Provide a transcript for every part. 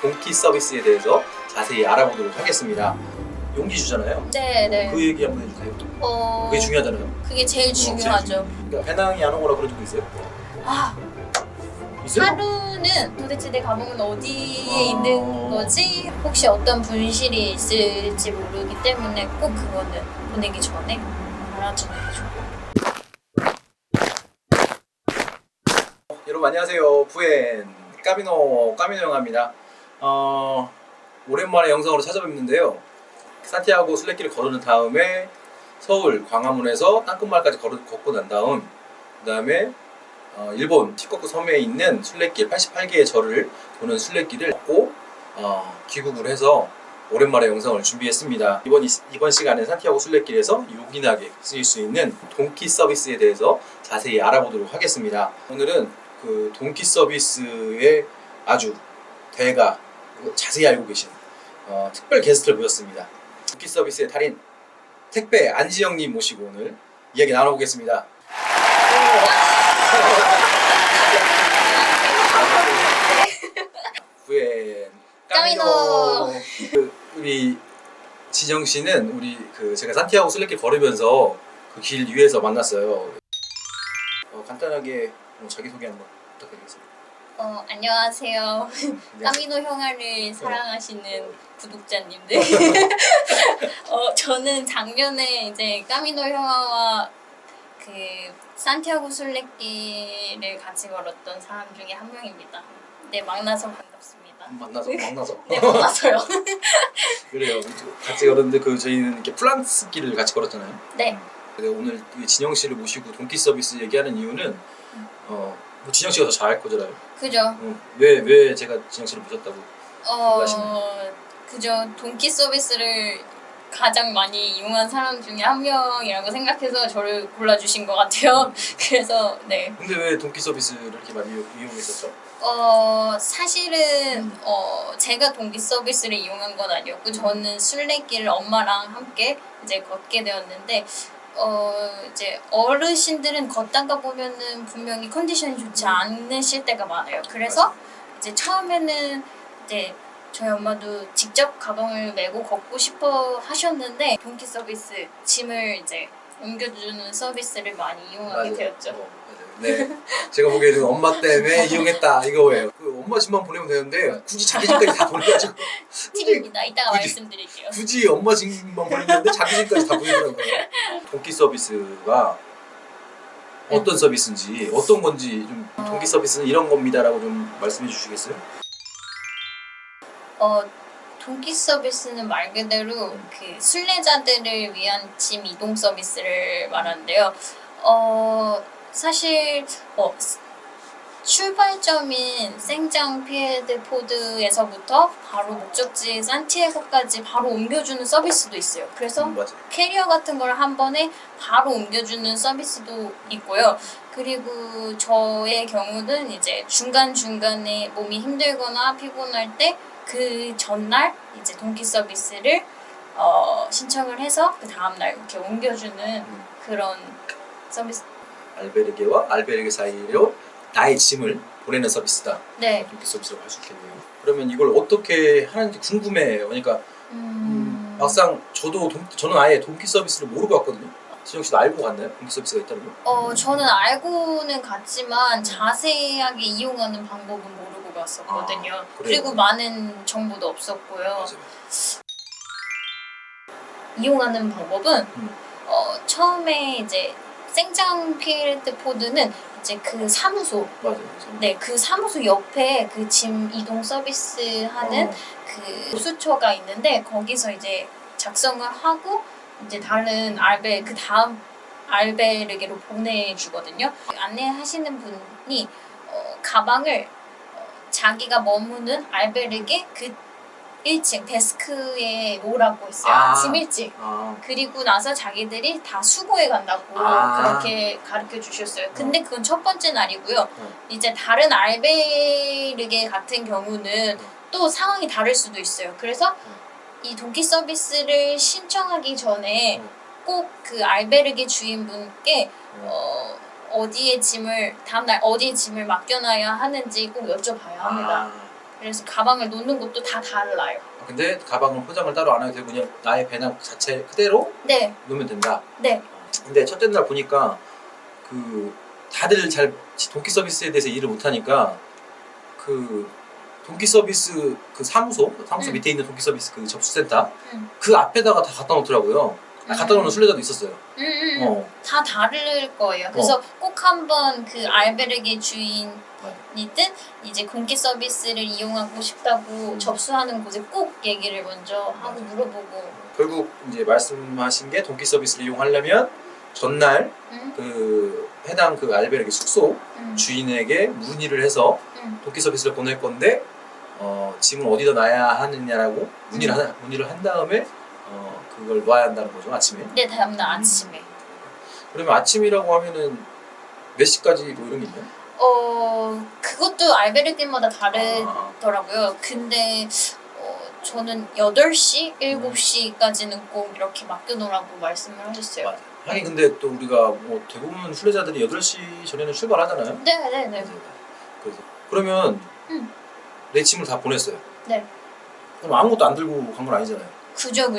동키 서비스에 대해서 자세히 알아보도록 하겠습니다. 용기 주잖아요. 네. 그 얘기 한번 해주세요. 그게 중요하잖아요. 그게 제일 중요하죠. 그러니까 배낭이 안 오거나 그런 적도 있어요? 아, 있어요? 하루는 도대체 내 가방은 어디에 있는 거지? 혹시 어떤 분실이 있을지 모르기 때문에 꼭 그거는 보내기 전에 알아주는 게 좋아요. 여러분 안녕하세요. 부엔 까미노 영화입니다. 오랜만에 영상으로 찾아뵙는데요. 산티아고 순례길을 걸은 다음에 서울 광화문에서 땅끝마을까지 걷고 난 다음 그 다음에 일본 시코쿠 섬에 있는 순례길 88개의 절을 도는 순례길을 걷고 귀국을 해서 오랜만에 영상을 준비했습니다. 이번 시간에 산티아고 순례길에서 요긴하게 쓰일 수 있는 동키 서비스에 대해서 자세히 알아보도록 하겠습니다. 오늘은 그 동키 서비스의 아주 대가 자세히 알고 계신 특별 게스트를 모셨습니다. 동키 서비스의 달인 택배 안지영님 모시고 오늘 이야기 나눠보겠습니다. 부엔 까미노. 우리 지정 씨는 우리 제가 산티아고 순례길 걸으면서 그 길 위에서 만났어요. 간단하게 자기소개 한번 부탁드리겠습니다. 안녕하세요. 까미노 형아를 사랑하시는 구독자님들. 저는 작년에 이제 까미노 형아와 그 산티아고 순례길을 같이 걸었던 사람 중에 한 명입니다. 네, 만나서 반갑습니다. 만나서? 네, 만나서요. 그래요. 같이 걸었는데 저희는 이렇게 프랑스 길을 같이 걸었잖아요. 네. 오늘 진영 씨를 모시고 동키 서비스 얘기하는 이유는 진영 씨가 더 잘 알 거잖아요. 그죠. 왜 제가 진영 씨를 모셨다고 생각하시나요? 그죠. 동키 서비스를 가장 많이 이용한 사람 중에 한 명이라고 생각해서 저를 골라주신 것 같아요. 그래서 네. 근데 왜 동키 서비스를 이렇게 많이 이용했었죠? 사실은 제가 동기 서비스를 이용한 건 아니었고 저는 순례길을 엄마랑 함께 이제 걷게 되었는데 이제 어르신들은 걷다가 보면은 분명히 컨디션이 좋지 않으실 때가 많아요. 그래서 이제 처음에는 이제 저희 엄마도 직접 가방을 메고 걷고 싶어 하셨는데 동키 서비스 짐을 이제 옮겨주는 서비스를 많이 이용하게 되었죠. 맞아요. 네, 제가 보기에는 엄마 때문에 이용했다 이거예요. 엄마 집만 보내면 되는데 굳이 자기 집까지 다 보내가지고 팁입니다. 이따가 말씀드릴게요. 굳이 엄마 집만 보내는데 자기 집까지 다 보내더라고요. 동키 서비스가 어떤 서비스인지 어떤 건지 좀 동키 서비스는 이런 겁니다라고 좀 말씀해 주시겠어요? 동키 서비스는 말 그대로 그 순례자들을 위한 짐 이동 서비스를 말하는데요. 사실 출발점인 생장피에드포드에서부터 바로 목적지 산티아고까지 바로 옮겨주는 서비스도 있어요. 그래서 캐리어 같은 걸 한 번에 바로 옮겨주는 서비스도 있고요. 그리고 저의 경우는 이제 중간중간에 몸이 힘들거나 피곤할 때 그 전날 이제 동키 서비스를 신청을 해서 그 다음날 이렇게 옮겨주는 그런 서비스. 알베르게와 알베르게 사이로 나의 짐을 보내는 서비스다. 네. 동키 서비스라고 할 수 있겠네요. 그러면 이걸 어떻게 하는지 궁금해요. 그러니까 막상 저는 아예 동키 서비스를 모르고 왔거든요. 지영 씨도 알고 갔나요? 동키 서비스가 있다는 거? 저는 알고는 갔지만 자세하게 이용하는 방법은 모르고 갔었거든요. 그리고 많은 정보도 없었고요. 맞아요. 이용하는 방법은 처음에 이제 생장피에드포드는 이제 그 사무소. 맞아요. 네, 그 사무소 옆에 그 짐 이동 서비스 하는 그 수처가 있는데 거기서 이제 작성을 하고 이제 다른 그 다음 알베르게로 보내주거든요. 안내하시는 분이 가방을 자기가 머무는 알베르게 그 1층 데스크에 놓으라고 했어요. 짐 일찍. 그리고 나서 자기들이 다 수거해 간다고 그렇게 가르쳐 주셨어요. 근데 그건 첫 번째 날이고요. 이제 다른 알베르게 같은 경우는 또 상황이 다를 수도 있어요. 그래서 이 동키 서비스를 신청하기 전에 꼭 그 알베르게 주인분께 다음날 어디에 짐을 맡겨놔야 하는지 꼭 여쭤봐야 합니다. 그래서 가방을 놓는 것도 다 달라요. 근데 가방을 포장을 따로 안 해도 되고 그냥 나의 배낭 자체 그대로 네, 놓으면 된다. 네, 근데 첫째 날 보니까 그 다들 잘 동기 서비스에 대해서 일을 못하니까 그 동기 서비스 그 사무소 밑에 있는 동기 서비스 그 접수센터 그 앞에다가 다 갖다 놓더라고요. 갖다 놓는 순례자도 있었어요. 다 다를 거예요. 그래서 꼭 한번 그 알베르게 주인이든 이제 공기 서비스를 이용하고 싶다고 접수하는 곳에 꼭 얘기를 먼저 하고 물어보고. 결국 이제 말씀하신 게 동기 서비스를 이용하려면 전날 그 해당 그 알베르게 숙소 주인에게 문의를 해서 동기 서비스를 보낼 건데 짐을 어디다 놔야 하느냐라고 문의를 한 다음에 그걸 놔야 한다는 거죠, 아침에. 네, 다음날 아침에. 그러면 아침이라고 하면은 몇 시까지 뭐 이런 게 있나요? 그것도 알베르게마다 다르더라고요. 근데 저는 8시, 7시까지는 꼭 이렇게 맡겨놓으라고 말씀을 하셨어요. 맞아요. 하긴 근데 또 우리가 뭐 대부분 순례자들이 8시 전에는 출발하잖아요. 네. 그러면 내 짐을 다 보냈어요. 네. 그럼 아무것도 안 들고 간 건 아니잖아요. 그죠.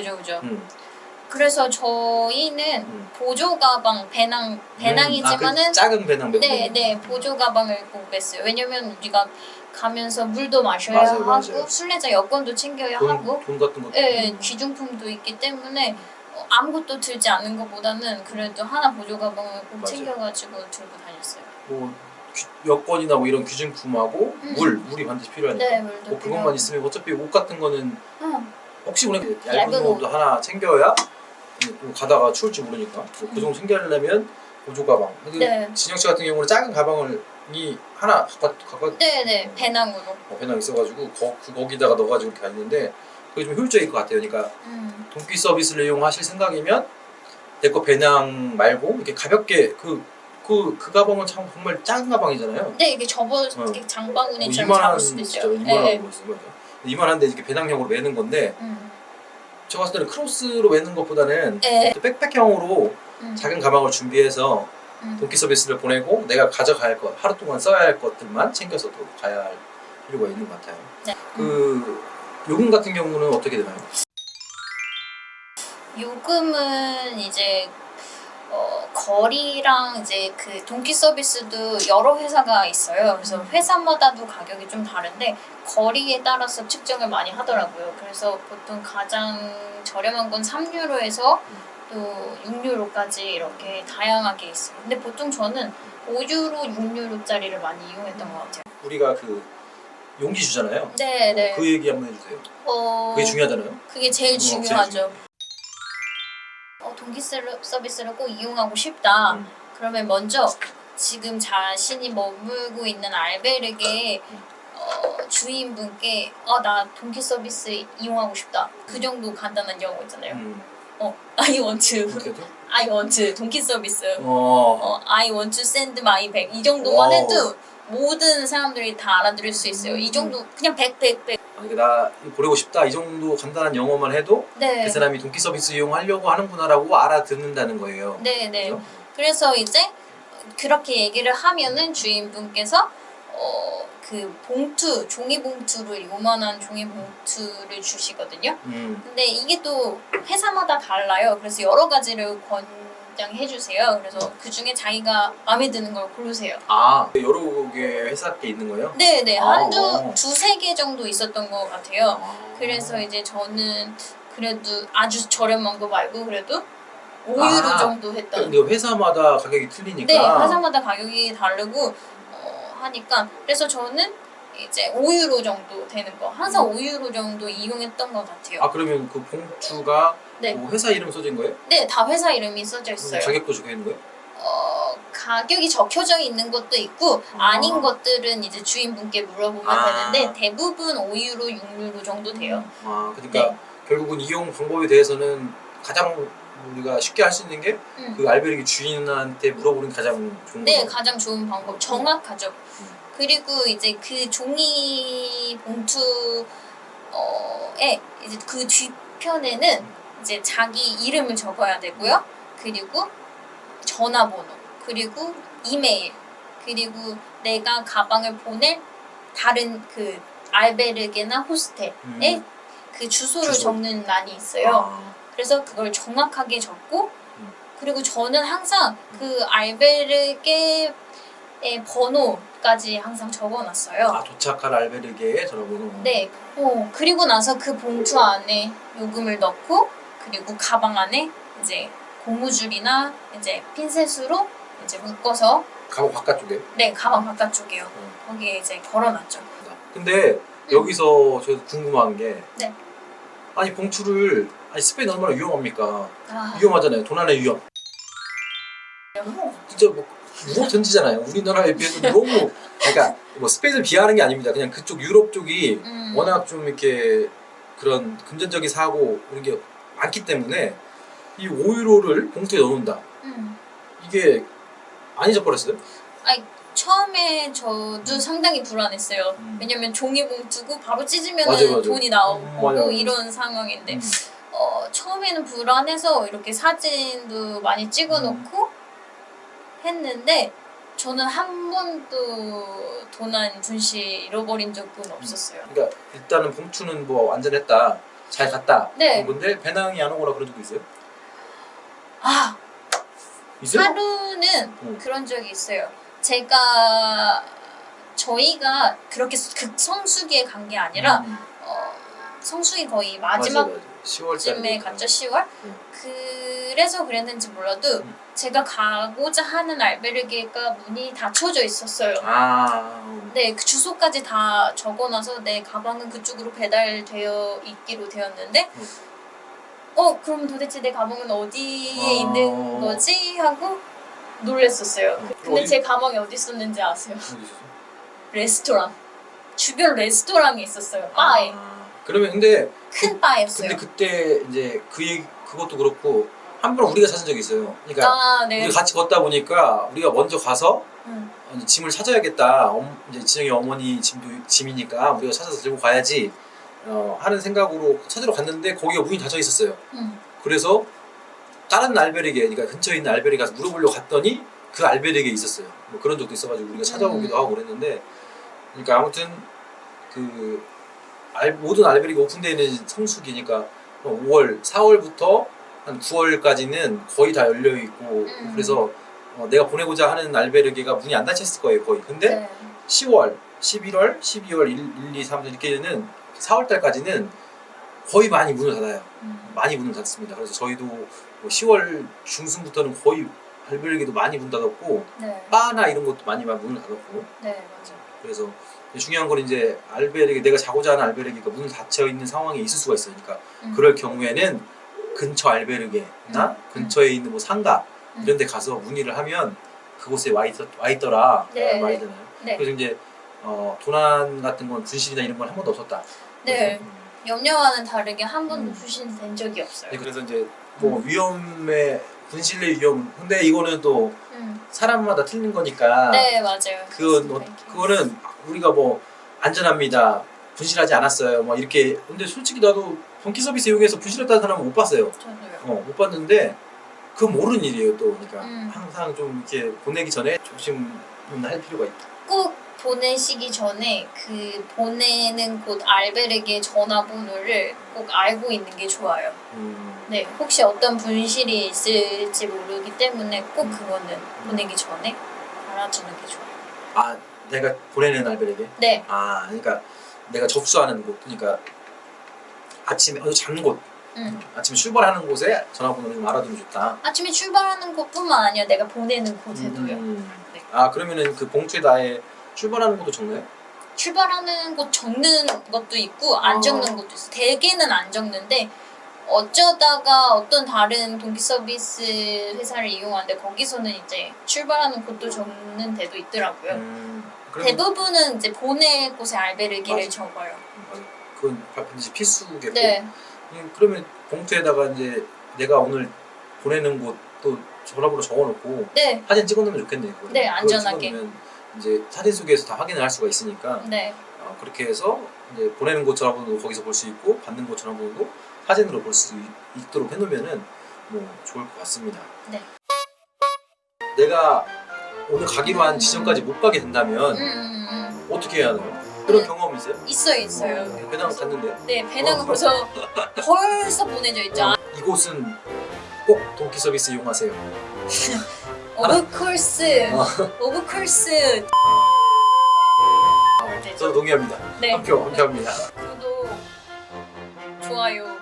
그래서 저희는 보조 가방, 배낭이지만은 그 작은 배낭 메고. 네, 보조 가방을 꼭 뺐어요. 왜냐면 우리가 가면서 물도 마셔야 맞아요. 하고 순례자 여권도 챙겨야 하고 돈 같은 것도. 네, 귀중품도 있기 때문에 아무것도 들지 않는 것보다는 그래도 하나 보조 가방을 꼭 챙겨가지고 들고 다녔어요. 뭐 여권이나 뭐 이런 귀중품하고 물이 반드시 필요하니까. 네, 물도 뭐 그것만 있으면 어차피 옷 같은 거는 혹시 우리가 얇은 얇은 옷도 하나 챙겨야 또 가다가 추울지 모르니까 그 정도 챙겨내려면 보조 가방. 네. 진영 씨 같은 경우는 작은 가방을 하나 갖고 네, 배낭으로. 배낭 있어가지고 거기다가 넣어가지고 이렇게 다니는데 그게 좀 효율적일 것 같아요. 그러니까 동기 서비스를 이용하실 생각이면 내 거 배낭 말고 이렇게 가볍게 그 가방은 정말 작은 가방이잖아요. 네, 이게 이렇게 장바구니처럼 이만한 잡을 수도 있어요. 이만한 거 있어요. 이만한데 이렇게 배낭형으로 매는 건데 저 봤을 때는 크로스로 매는 것보다는 백팩형으로 작은 가방을 준비해서 동기 서비스를 보내고 내가 가져갈 것, 하루 동안 써야 할 것들만 챙겨서 또 가야 할 필요가 있는 것 같아요. 네. 그 요금 같은 경우는 어떻게 되나요? 요금은 이제 거리랑 이제 그 동기 서비스도 여러 회사가 있어요. 그래서 회사마다도 가격이 좀 다른데 거리에 따라서 측정을 많이 하더라고요. 그래서 보통 가장 저렴한 건 3유로에서 또 6유로까지 이렇게 다양하게 있어요. 근데 보통 저는 5유로, 6유로짜리를 많이 이용했던 것 같아요. 우리가 그 용기 주잖아요. 네. 그 얘기 한번 해주세요. 그게 중요하잖아요. 그게 제일 중요하죠. 동기 서비스를 꼭 이용하고 싶다. 그러면 먼저 지금 자신이 머물고 있는 알베르게 주인분께 나 동기 서비스 이용하고 싶다. 그 정도 간단한 영어 있잖아요. I want to 동기 서비스. I want to send my bag. 이 정도만 해도 모든 사람들이 다 알아들을 수 있어요. 이 정도 그냥 100. 나 보내고 싶다 이 정도 간단한 영어만 해도 그 사람이 동기 서비스 이용하려고 하는구나라고 알아듣는다는 거예요. 네. 그렇죠? 그래서 이제 그렇게 얘기를 하면은 주인분께서 그 봉투, 종이 봉투를 요만한 종이 봉투를 주시거든요. 근데 이게 또 회사마다 달라요. 그래서 여러 가지를 권장해 주세요. 그래서 그 중에 자기가 마음에 드는 걸 고르세요. 여러 개 회사께 있는 거예요? 네. 두세 개 정도 있었던 것 같아요. 그래서 이제 저는 그래도 아주 저렴한 거 말고 그래도 5유로 정도 했던. 근데 회사마다 가격이 틀리니까. 네, 회사마다 가격이 다르고 하니까 그래서 저는 이제 5유로 정도 되는 거 항상 5유로 정도 이용했던 것 같아요. 그러면 그 봉투가 뭐 회사 이름 써진 거예요? 네, 다 회사 이름이 써져 있어요. 가격도 적혀 있는 거예요? 가격이 적혀져 있는 것도 있고 아닌 것들은 이제 주인분께 물어보면 되는데 대부분 5유로, 6유로 정도 돼요. 그러니까 결국은 이용 방법에 대해서는 가장 우리가 쉽게 할 수 있는 게 그 알베르기 주인한테 물어보는 가장 좋은 거. 가장 좋은 방법. 정확하죠. 그리고 이제 그 종이 봉투에 이제 그 뒤편에는 이제 자기 이름을 적어야 되고요. 그리고 전화번호, 그리고 이메일, 그리고 내가 가방을 보낼 다른 그 알베르게나 호스텔에 그 주소를 주소. 적는 란이 있어요. 아, 그래서 그걸 정확하게 적고 음. 그리고 저는 항상 그 알베르게의 번호까지 항상 적어놨어요. 아, 도착할 알베르게의 전화번호. 네. 그리고 나서 그 봉투 안에 요금을 넣고 그리고 가방 안에 이제 고무줄이나 이제 핀셋으로 이제 묶어서 가방 바깥쪽에. 네 가방 바깥쪽에요. 거기에 이제 걸어놨죠. 근데 여기서 저도 궁금한 게 네. 아니 봉투를 아니 스페인 얼마나 위험합니까? 아, 위험하잖아요. 도난의 위험. 진짜 뭐 무겁 던지잖아요. 우리나라에 비해서 너무 그러니까 뭐 스페인을 비하하는 게 아닙니다. 그냥 그쪽 유럽 쪽이 워낙 좀 이렇게 그런 금전적인 사고 이런 게 많기 때문에 이 5유로를 봉투에 넣는다. 이게 안 잊어버렸어요? 아니 처음에 저도 상당히 불안했어요. 왜냐면 종이 봉투고 바로 찢으면 맞아. 돈이 나오고 맞아. 이런 상황인데 처음에는 불안해서 이렇게 사진도 많이 찍어놓고 했는데 저는 한 번도 도난 분실 잃어버린 적은 없었어요. 그러니까 일단은 봉투는 뭐 안전했다. 잘 갔다. 네. 근데 배낭이 안 오거나 그런 적도 있어요? 아 있어요? 하루는 그런 적이 있어요. 저희가 그렇게 극성수기에 간 게 아니라 성수기 거의 마지막 맞아. 10월 쯤에 갔죠. 10월. 그래서 그랬는지 몰라도 제가 가고자 하는 알베르게가 문이 닫혀져 있었어요. 네, 그 주소까지 다 적어놔서 내 가방은 그쪽으로 배달되어 있기로 되었는데 그럼 도대체 내 가방은 어디에 있는 거지? 하고 놀랬었어요. 근데 제 가방이 어디 있었는지 아세요? 어디 있었어? 레스토랑. 주변 레스토랑에 있었어요. 바에. 그러면 근데 큰 바였어요. 근데 그때 이제 그것도 그렇고 한 번 우리가 찾은 적이 있어요. 그러니까 네. 우리가 같이 걷다 보니까 우리가 먼저 가서 이제 짐을 찾아야겠다. 이제 진영이 어머니 짐이니까 우리가 찾아서 들고 가야지 하는 생각으로 찾으러 갔는데 거기가 문이 닫혀 있었어요. 그래서 다른 알베르게, 그러니까 근처에 있는 알베르게 가서 물어보려고 갔더니 그 알베르게에 있었어요. 뭐 그런 적도 있어가지고 우리가 찾아오기도 하고 그랬는데, 그러니까 아무튼 그 모든 알베르게 오픈되어 있는 성수기니까 5월, 4월부터 한 9월까지는 거의 다 열려 있고 그래서 내가 보내고자 하는 알베르게가 문이 안 닫혔을 거예요 거의. 근데 네. 10월, 11월, 12월, 1, 2, 3 이렇게는 4월 달까지는 거의 많이 문을 닫아요. 많이 문을 닫습니다. 그래서 저희도 뭐 10월 중순부터는 거의 알베르게도 많이 문 닫았고 네. 바나 이런 것도 많이 문을 닫았고. 네, 맞아. 그래서 중요한 건 이제 알베르게, 내가 자고자 하는 알베르게가 문을 닫혀 있는 상황이 있을 수가 있으니까 그럴 경우에는 근처 알베르게나 근처에 있는 뭐 상가 이런 데 가서 문의를 하면 그곳에 와 있더라 네. 말이잖아요. 네. 그래서 이제 도난 같은 건 분실이나 이런 건 한 번도 없었다. 네. 염려와는 다르게 한 번도 분실된 적이 없어요. 네, 그래서 이제 뭐 위험의 분실의 위험, 근데 이거는 또 사람마다 틀린 거니까 네, 맞아요. 그거는 우리가 뭐 안전합니다, 분실하지 않았어요, 뭐 이렇게. 근데 솔직히 나도 전기 서비스 이용해서 분실했다는 사람은 못 봤어요. 저도요. 못 봤는데 그건 모르는 일이에요 또. 그러니까 음. 항상 좀 이렇게 보내기 전에 조심은 할 필요가 있다. 꼭 보내시기 전에 그 보내는 곳 알베르게 전화번호를 꼭 알고 있는 게 좋아요. 네, 혹시 어떤 분실이 있을지 모르기 때문에 꼭 그거는 보내기 전에 알아두는 게 좋아요. 아, 내가 보내는 알베르게? 네, 그러니까 내가 접수하는 곳, 그러니까 아침에 자는 곳, 아침에 출발하는 곳에 전화번호를 좀 알아두면 좋다. 아침에 출발하는 곳뿐만 아니라 내가 보내는 곳에도요. 네. 그러면은 그 봉투에다에 출발하는 곳도 적나요? 출발하는 곳 적는 것도 있고 안 적는 것도 있어. 대개는 안 적는데 어쩌다가 어떤 다른 동기 서비스 회사를 이용하는데 거기서는 이제 출발하는 곳도 적는 데도 있더라고요. 대부분은 이제 보낼 곳에 알베르기를 맞아. 적어요. 그건 반드시 필수겠고. 네. 그러면 봉투에다가 이제 내가 오늘 보내는 곳 또 전화번호 적어놓고 네. 사진 찍어놓으면 좋겠네요. 그거는. 네, 그걸 안전하게. 찍어놓으면 이제 사진 속에서 다 확인을 할 수가 있으니까 네. 그렇게 해서 이제 보내는 곳 전화번호도 거기서 볼 수 있고 받는 곳 전화번호도 사진으로 볼 수 있도록 해놓으면은 뭐 좋을 것 같습니다. 네. 내가 오늘 가기로 한 지점까지 못 가게 된다면 음. 어떻게 해야 하나요? 그런 경험 있어요? 있어요. 배낭 갔는데요? 네, 배낭은 벌써 보내져 있죠. 이곳은 꼭 동키 서비스 이용하세요. 오브 콜스, 어. 오브 콜스. 저도 동의합니다. 네. 한 표 함께합니다. 구독, 좋아요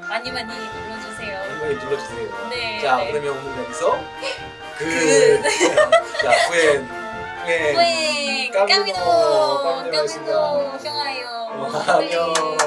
많이 눌러주세요. 한번 눌러주세요. 네. 자, 네. 그러면 오늘 여기서 그. 자, 후엔 네, 까미노, 까미노, 까미노, 좋아요. 안녕.